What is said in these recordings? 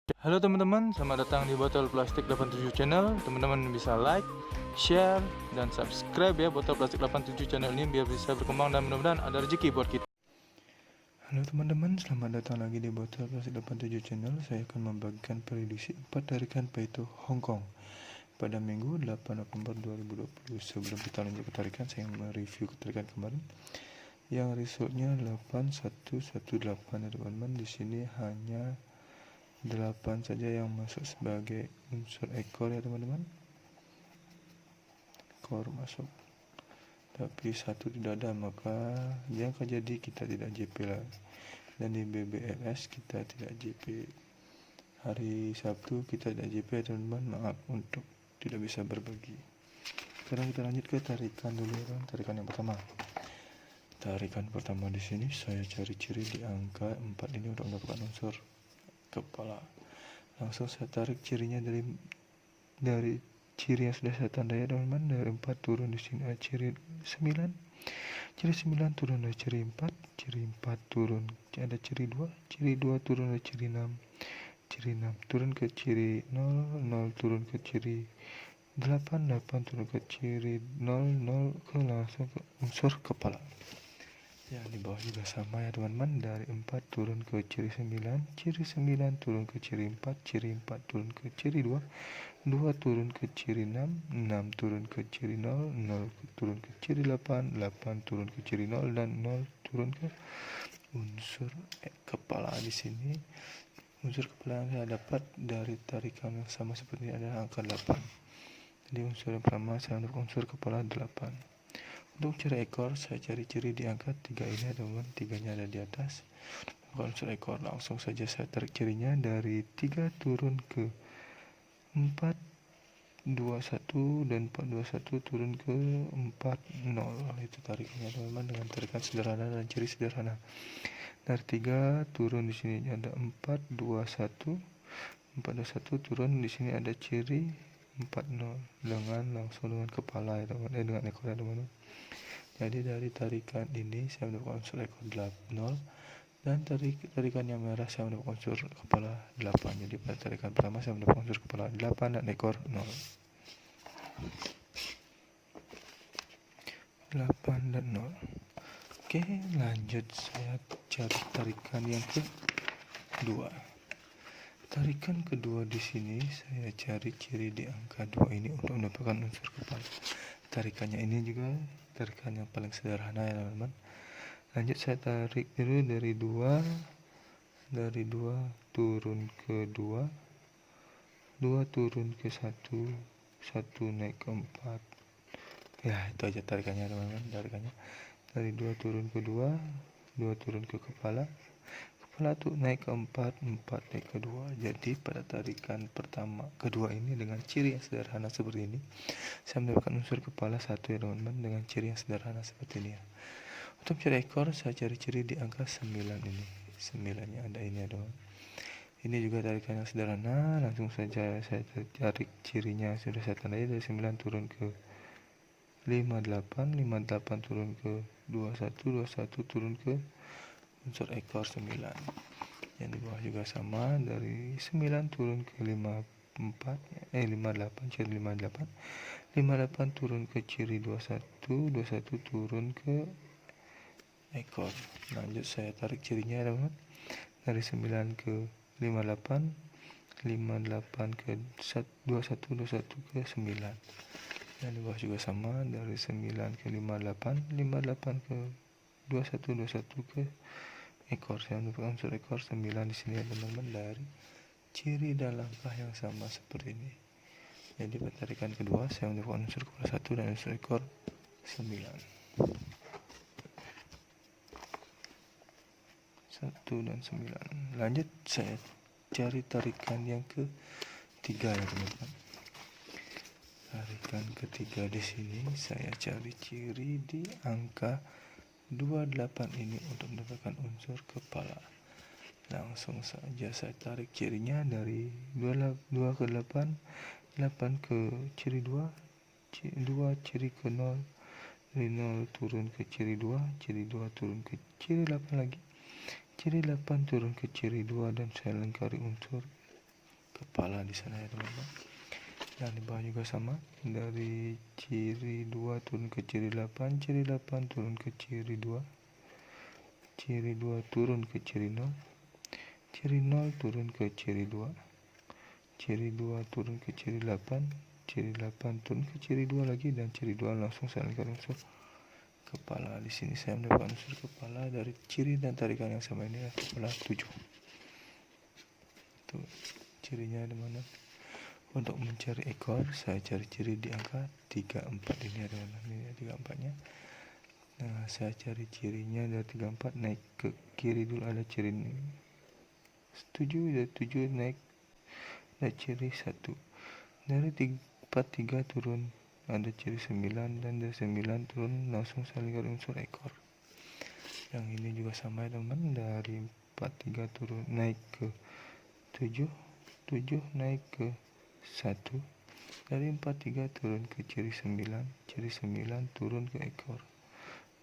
Halo teman-teman, selamat datang di Botol Plastik 87 Channel. Teman-teman bisa like, share, dan subscribe ya Botol Plastik 87 Channel ini biar bisa berkembang dan mudah-mudahan ada rezeki buat kita. Halo teman-teman, selamat datang lagi di Botol Plastik 87 Channel. Saya akan membagikan prediksi 4 tarikan Peito Hong Kong pada Minggu 8 November 2020. Sebelum kita lanjut ke tarikan, saya mereview tarikan kemarin yang resultnya 8118 ya teman-teman. Di sini hanya 8 saja yang masuk sebagai unsur ekor ya teman-teman. Ekor masuk, tapi satu tidak ada, maka jangka jadi kita tidak JP lah. Dan di BBLS kita tidak JP. Hari Sabtu kita tidak JP ya teman-teman, maaf untuk tidak bisa berbagi. Sekarang kita lanjut ke tarikan dulu ya. Tarikan yang pertama. Tarikan pertama di sini saya cari ciri di angka 4 ini untuk mendapatkan unsur kepala. Langsung saya tarik cirinya dari ciri yang sudah saya tandai ya teman-teman. Dari 4 turun di sini ada ciri 9. Ciri 9 turun dari ciri 4. Ciri 4 turun ada ciri 2. Ciri 2 turun dari ciri 6. Ciri 6 turun ke ciri 0. 0 turun ke ciri 8. 8 turun ke ciri 0. 0 ke langsung ke unsur kepala. Ya, di bawah juga sama ya teman-teman. Dari 4 turun ke ciri 9. Ciri 9 turun ke ciri 4. Ciri 4 turun ke ciri 2. 2 turun ke ciri 6. 6 turun ke ciri 0. 0 turun ke ciri 8. 8 turun ke ciri 0. Dan 0 turun ke unsur kepala. Di sini unsur kepala yang saya dapat dari tarikan yang sama seperti ini adalah angka 8. Jadi unsur yang pertama saya untuk unsur kepala 8. Untuk ciri ekor, saya cari ciri di angka 3 ini teman-teman. 3-nya ada di atas. Untuk unsur ekor, langsung saja saya tarik cirinya dari 3 turun ke 4, 21 dan 421 turun ke 40. Itu tarikannya teman-teman dengan tarikan sederhana dan ciri sederhana. Dari 3 turun di sini ada 421. 421 turun di sini ada ciri 40 dengan kepala ya teman-teman, dengan ekor ya teman-teman. Jadi dari tarikan ini saya mendapatkan unsur ekor 0 dan tarikan yang merah saya mendapatkan unsur kepala 8. Jadi pada tarikan pertama saya mendapatkan unsur kepala 8 dan ekor 0. 8 dan 0. Oke, lanjut saya cari tarikan yang kedua. Tarikan kedua di sini saya cari ciri di angka 2 ini untuk mendapatkan unsur kepala. Tarikannya ini juga tarikan yang paling sederhana ya teman-teman. Lanjut saya tarik dulu dari 2 turun ke 2. 2 turun ke 1. 1 naik ke 4. Ya, itu aja tarikannya teman-teman. Tarikannya dari 2 turun ke 2. 2 turun ke kepala. Kepala tuh naik ke 4. 4 naik ke 2. Jadi pada tarikan kedua ini dengan ciri yang sederhana seperti ini, saya mendapatkan unsur kepala 1 ya teman-teman, dengan ciri yang sederhana seperti ini ya. Untuk ciri ekor saya cari ciri di angka 9 ini. 9-nya ada ini ya teman. Ini juga tarikan yang sederhana. Langsung saja saya tarik cirinya sudah saya tandai. Dari 9 turun ke 58. 58 turun ke 21. 21 turun ke unsur ekor 9. Yang di bawah juga sama. Dari 9 turun ke 58. 58 ciri 58. 58 turun ke ciri 21. 21 turun ke ekor. Lanjut saya tarik cirinya teman-teman. Dari 9 ke 58. 58 ke 21. 21 ke 9. Dan di bawah juga sama. Dari 9 ke 58. 58 ke 21. 21 ke ekor. Saya mendapatkan unsur ekor 9 di sini ya teman-teman, dari ciri dan langkah yang sama seperti ini. Jadi pada tarikan kedua saya mendapatkan unsur kepala 1 dan unsur ekor 9. 1 dan 9. Lanjut saya cari tarikan yang ketiga ya teman-teman. Tarikan ketiga di sini saya cari ciri di angka 28 ini untuk mendapatkan unsur kepala. Langsung saja saya tarik cirinya dari 2 ke 8. 8 ke ciri 2. 2 ciri ke 0. Dari 0 turun ke ciri 2. Ciri 2 turun ke ciri 8 lagi. Ciri 8 turun ke ciri 2 dan saya lengkari unsur kepala di sana ya teman-teman. Dan di bawah juga sama, dari ciri 2 turun ke ciri 8, ciri 8 turun ke ciri 2, ciri 2 turun ke ciri 0, ciri 0 turun ke ciri 2, ciri 2 turun ke ciri 8, ciri 8 turun ke ciri 2 lagi, dan ciri 2 langsung saya alihkan unsur kepala. Di sini saya mendapatkan unsur kepala dari ciri dan tarikan yang sama ini adalah kepala 7. Itu cirinya teman-teman. Untuk mencari ekor, saya cari ciri di angka 34 ini ya teman-teman. Ini 34-nya. Nah, saya cari cirinya dari 34, naik ke kiri dulu ada ciri 7, dari 7 naik ciri 1. Dari 43 turun ada ciri 9, dan dari 9 turun langsung saya lihat unsur ekor. Yang ini juga sama ya teman-teman, dari 43 turun naik ke 7, 7 naik ke 1, dari 43 turun ke ciri 9, ciri 9 turun ke ekor.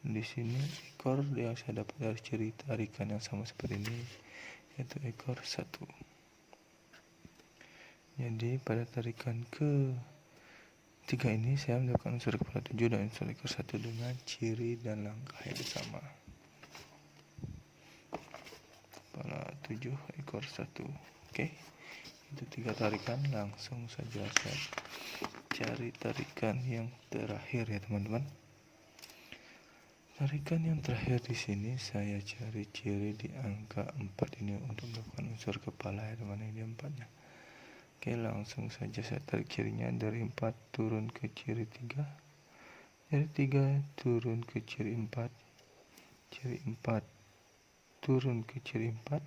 Di sini ekor yang saya dapat dari ciri tarikan yang sama seperti ini, yaitu ekor 1. Jadi pada tarikan ke 3 ini saya mendapatkan unsur kepala 7 dan unsur ekor 1 dengan ciri dan langkah yang sama. Kepala 7, ekor 1. Oke. Itu 3 tarikan, langsung saja saya cari tarikan yang terakhir ya teman-teman. Tarikan yang terakhir di sini saya cari ciri di angka 4 ini untuk mendapatkan unsur kepala ya teman-teman, ini 4-nya. Oke, langsung saja saya tarik cirinya. Dari 4 turun ke ciri 3, dari 3 turun ke ciri 4, ciri 4 turun ke ciri 4,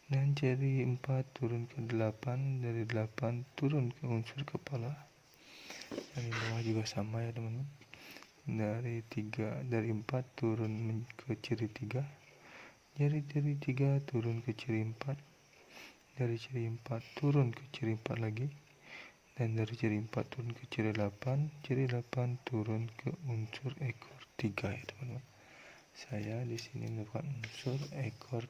dan ciri 4 turun ke 8, dari 8 turun ke unsur kepala. Dan di bawah juga sama ya teman-teman. Dari 4 turun ke ciri 3, dari ciri 3 turun ke ciri 4, dari ciri 4 turun ke ciri 4 lagi, dan dari ciri 4 turun ke ciri 8, ciri 8 turun ke unsur ekor 3 ya teman-teman. Saya di sini mendapatkan unsur ekor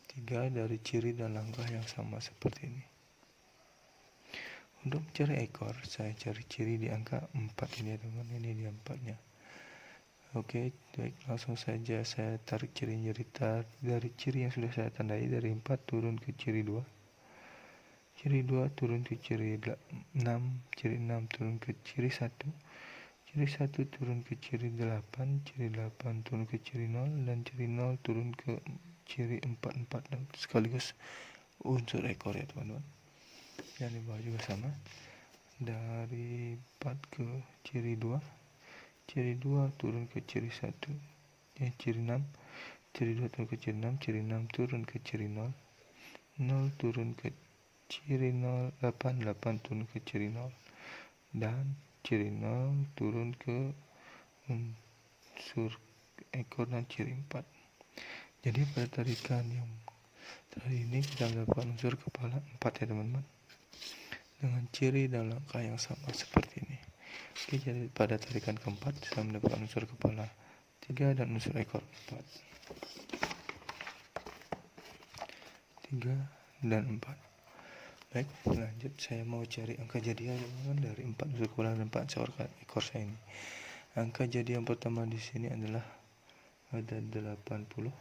3 dari ciri dan langkah yang sama seperti ini. Untuk mencari ekor, saya cari ciri di angka 4 ini ya teman-teman, ini di 4-nya. Oke, baik, langsung saja saya tarik cirinya dari ciri yang sudah saya tandai. Dari 4 turun ke ciri 2, ciri 2 turun ke ciri 6, ciri 6 turun ke ciri 1, ciri 1 turun ke ciri 8, ciri 8 turun ke ciri 0, dan ciri 0 turun ke ciri 4 dan sekaligus unsur ekor ya teman-teman. Dan di bawah juga sama, dari 4 ke ciri 2, ciri 2 turun ke ciri 1, ciri 6, ciri 2 turun ke ciri 6, ciri 6 turun ke ciri 0, 0 turun ke ciri 0, 8 turun ke ciri 0, dan ciri 0 turun ke unsur ekor dan ciri 4. Jadi pada tarikan yang tadi ini kita mendapatkan unsur kepala 4 ya teman-teman, dengan ciri dan langkah yang sama seperti ini. Oke, jadi pada tarikan keempat saya mendapatkan unsur kepala 3 dan unsur ekor 4. 3 dan 4. Baik, lanjut saya mau cari angka jadi teman-teman dari 4 unsur kepala dan 4 ekor saya ini. Angka jadi yang pertama di sini adalah ada 80,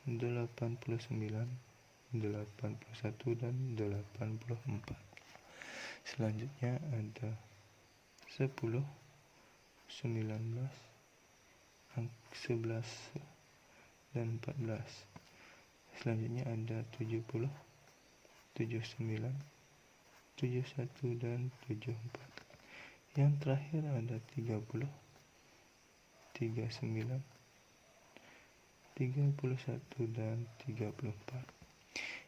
89, 81, dan 84. Selanjutnya ada 10, 19, 11, dan 14. Selanjutnya ada 70, 79, 71, dan 74. Yang terakhir ada 30, 39, 31, dan 34.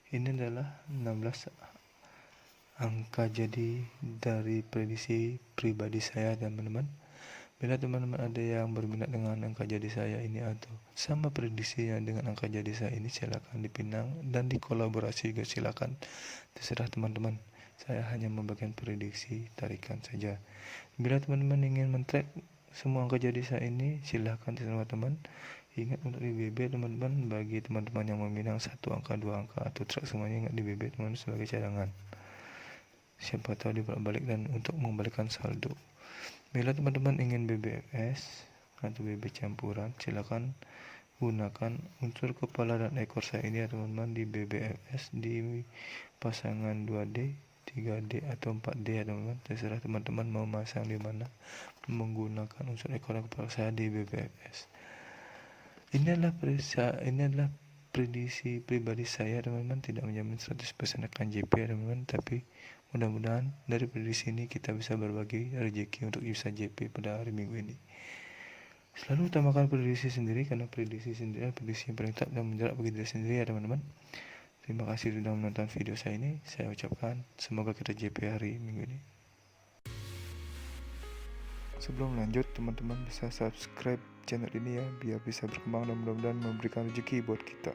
Ini adalah 16 angka jadi dari prediksi pribadi saya dan teman-teman. Bila teman-teman ada yang berminat dengan angka jadi saya ini atau sama prediksinya dengan angka jadi saya ini, silakan dipinang dan dikolaborasi juga silakan, terserah teman-teman. Saya hanya membagikan prediksi tarikan saja. Bila teman-teman ingin men-track semua angka jadi saya ini, silakan terserah teman. Ingat untuk di BB teman-teman, bagi teman-teman yang meminang 1 angka, 2 angka atau truk semuanya, ingat di BB teman sebagai cadangan. Siapa tahu dibolak-balik dan untuk mengembalikan saldo. Bila teman-teman ingin BBFS atau BB campuran, silakan gunakan unsur kepala dan ekor saya ini ya teman-teman di BBFS di pasangan 2D, 3D atau 4D ya teman-teman. Terserah teman-teman mau masang di mana menggunakan unsur ekor dan kepala saya di BBFS. Ini adalah prediksi pribadi saya teman-teman, tidak menjamin 100% akan JP ya teman-teman, tapi mudah-mudahan dari prediksi ini kita bisa berbagi rezeki untuk bisa JP pada hari Minggu ini. Selalu utamakan prediksi sendiri, karena prediksi sendiri adalah prediksi yang paling tepat dan menjarak bagi diri sendiri ya teman-teman. Terima kasih sudah menonton video saya ini. Saya ucapkan semoga kita JP hari Minggu ini. Sebelum lanjut, teman-teman bisa subscribe channel ini ya, biar bisa berkembang dan mudah-mudahan memberikan rezeki buat kita.